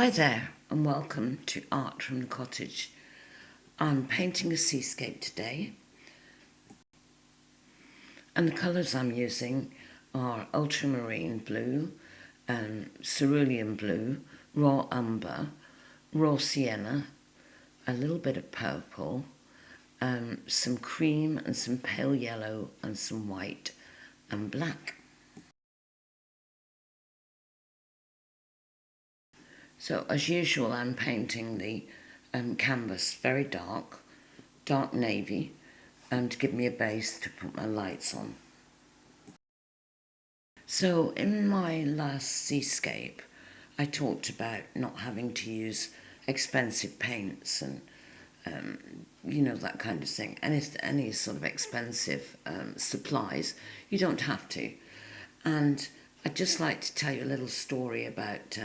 Hi there and welcome to Art from the Cottage. I'm painting a seascape today and the colours I'm using are ultramarine blue, cerulean blue, raw umber, raw sienna, a little bit of purple, some cream and some pale yellow and some white and black. So as usual I'm painting the canvas very dark navy, to give me a base to put my lights on. So in my last seascape I talked about not having to use expensive paints and that kind of thing, and any sort of expensive supplies. You don't have to. And I'd just like to tell you a little story about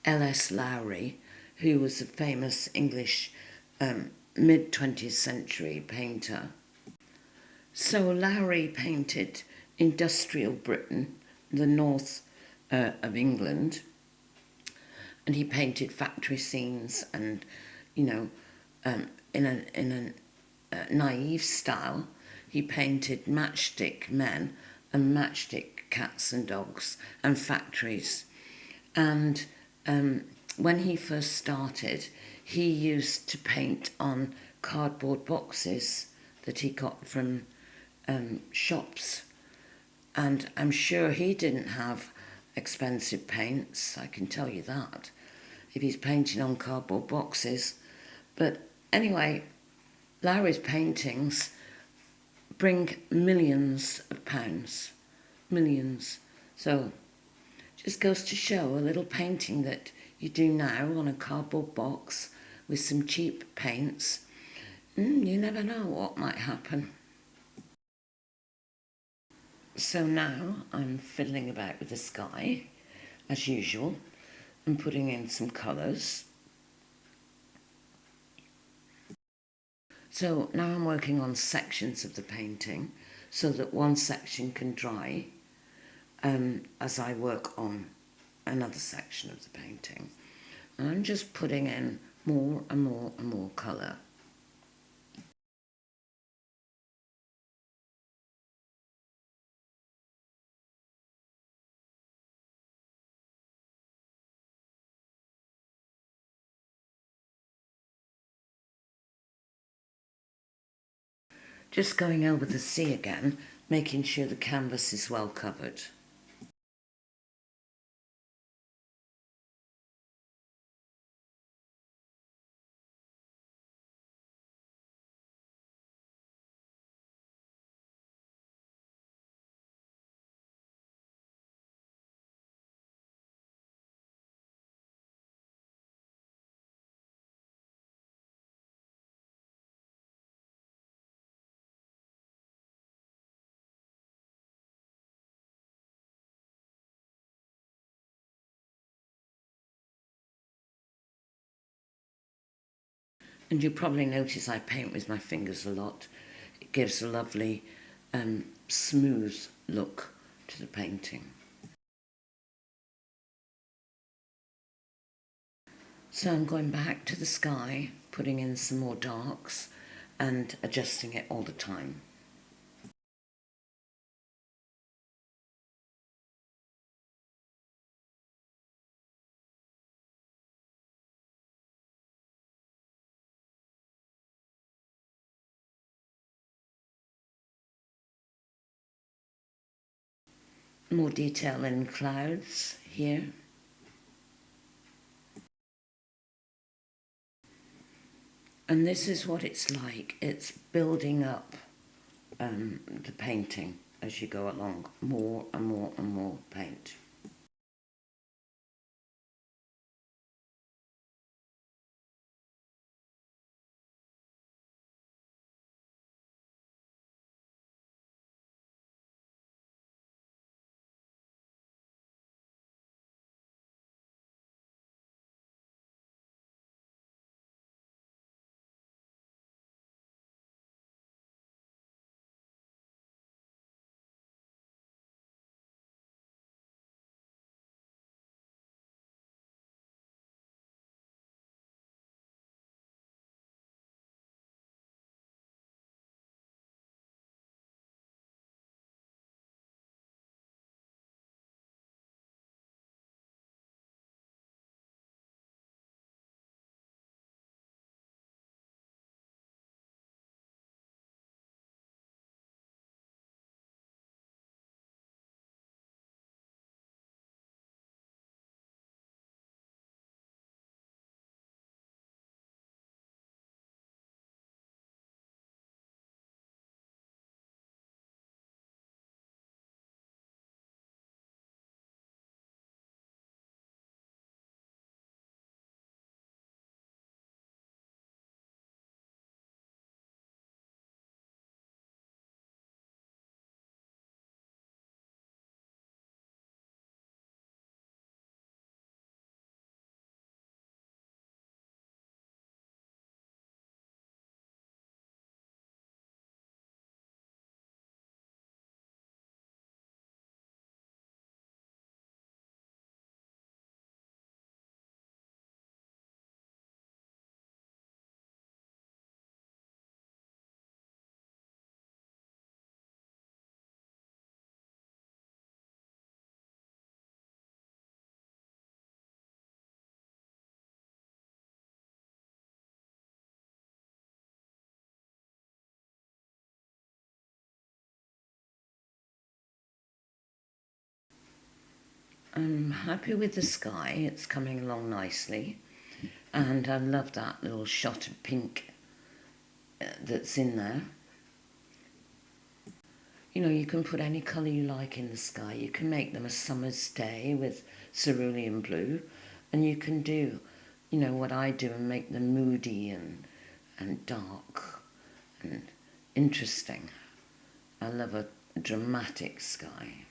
L.S. Lowry, who was a famous English mid-20th century painter. So Lowry painted industrial Britain, the north of England, and he painted factory scenes and, in a naive style. He painted matchstick men and matchstick cats and dogs and factories. And when he first started, he used to paint on cardboard boxes that he got from shops. And I'm sure he didn't have expensive paints, I can tell you that, if he's painting on cardboard boxes. But anyway, Lowry's paintings bring millions of pounds. Millions. So just goes to show a little painting that you do now on a cardboard box with some cheap paints. You never know what might happen. So now I'm fiddling about with the sky, as usual, and putting in some colours. So now I'm working on sections of the painting so that one section can dry as I work on another section of the painting. And I'm just putting in more and more and more colour. Just going over the sea again, making sure the canvas is well covered. And you'll probably notice I paint with my fingers a lot. It gives a lovely smooth look to the painting. So I'm going back to the sky, putting in some more darks and adjusting it all the time. More detail in clouds here. And this is what it's like. It's building up the painting as you go along. More and more and more paint. I'm happy with the sky, it's coming along nicely, and I love that little shot of pink that's in there. You know, you can put any colour you like in the sky. You can make them a summer's day with cerulean blue, and you can do, you know, what I do and make them moody and dark and interesting. I love a dramatic sky.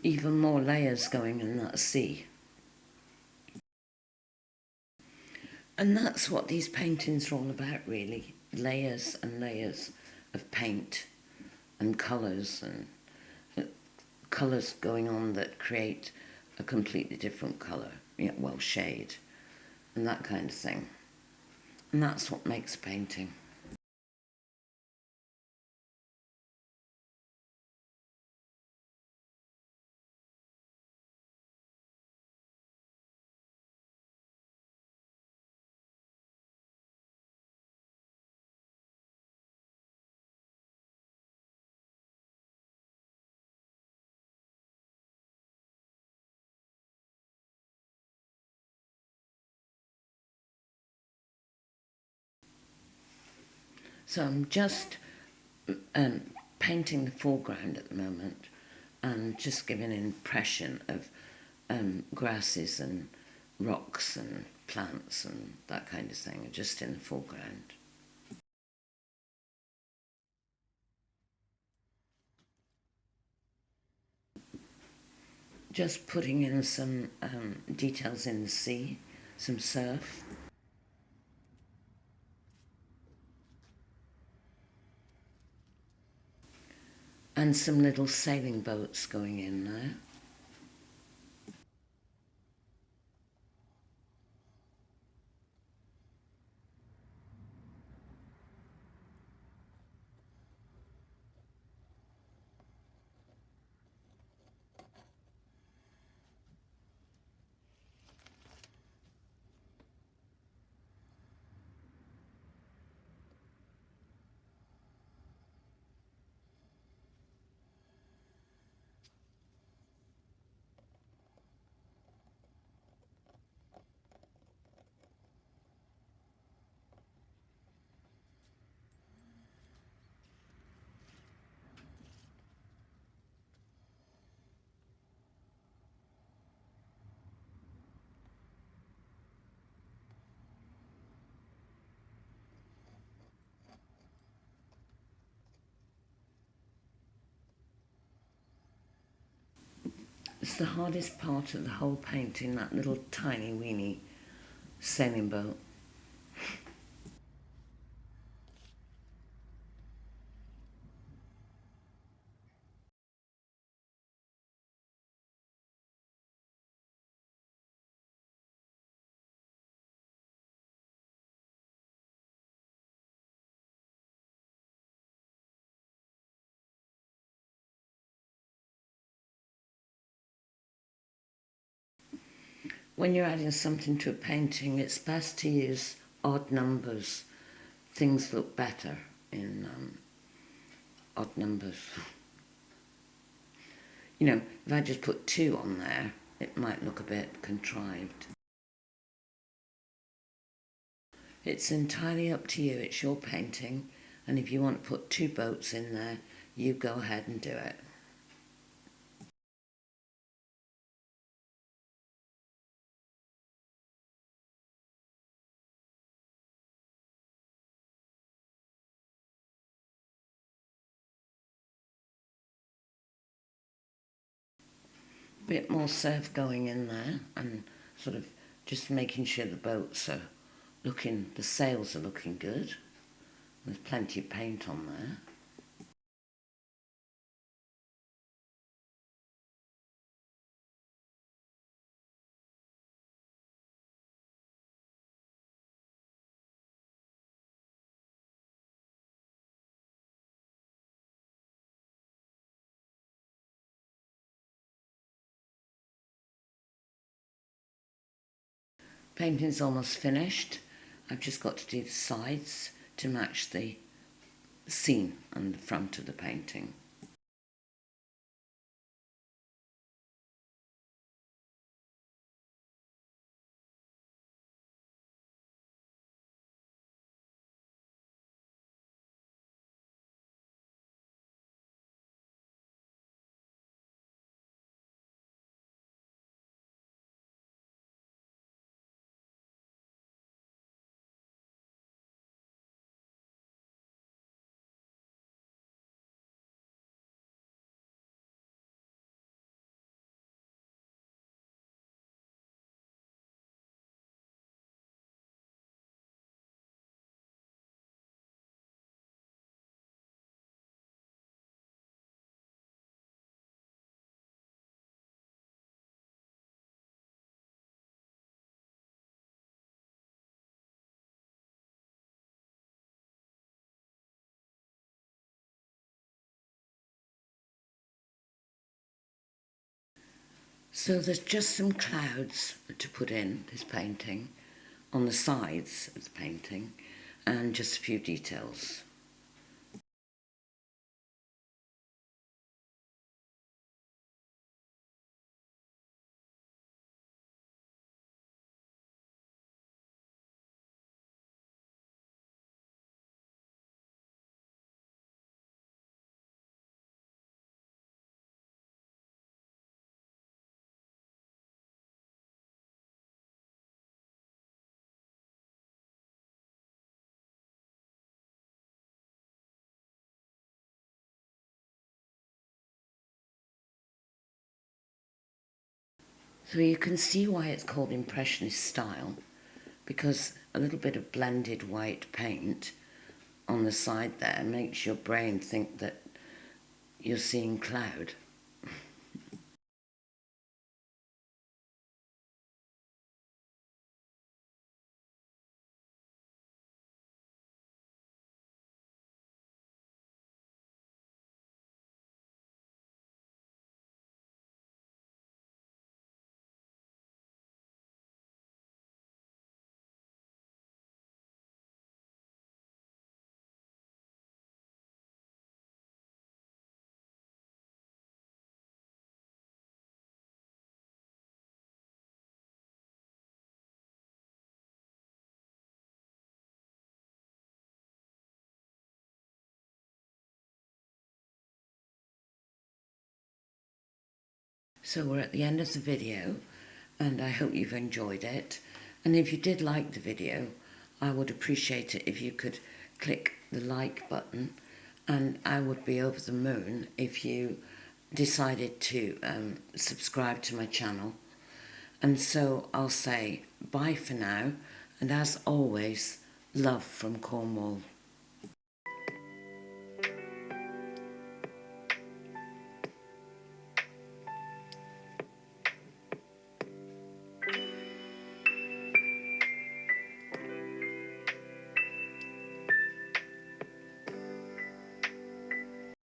Even more layers going in that sea. And that's what these paintings are all about, really. Layers and layers of paint and colours and colours going on that create a completely different colour, you know, well, shade and that kind of thing. And that's what makes painting. So I'm just um, painting the foreground at the moment and just giving an impression of grasses and rocks and plants and that kind of thing, just in the foreground. Just putting in some details in the sea, some surf. And some little sailing boats going in there. It's the hardest part of the whole painting, that little tiny weeny sailing boat. when you're adding something to a painting, it's best to use odd numbers. Things look better in odd numbers. You know, if I just put 2 on there, it might look a bit contrived. It's entirely up to you, it's your painting, and if you want to put 2 boats in there, you go ahead and do it. Bit more surf going in there and sort of just making sure the boats are looking, the sails are looking good. There's plenty of paint on there. Painting's almost finished. I've just got to do the sides to match the scene and the front of the painting. So there's just some clouds to put in this painting on the sides of the painting and just a few details. So you can see why it's called Impressionist style, because a little bit of blended white paint on the side there makes your brain think that you're seeing cloud. So we're at the end of the video, and I hope you've enjoyed it. And if you did like the video, I would appreciate it if you could click the like button, and I would be over the moon if you decided to subscribe to my channel. And so I'll say bye for now, and as always, love from Cornwall.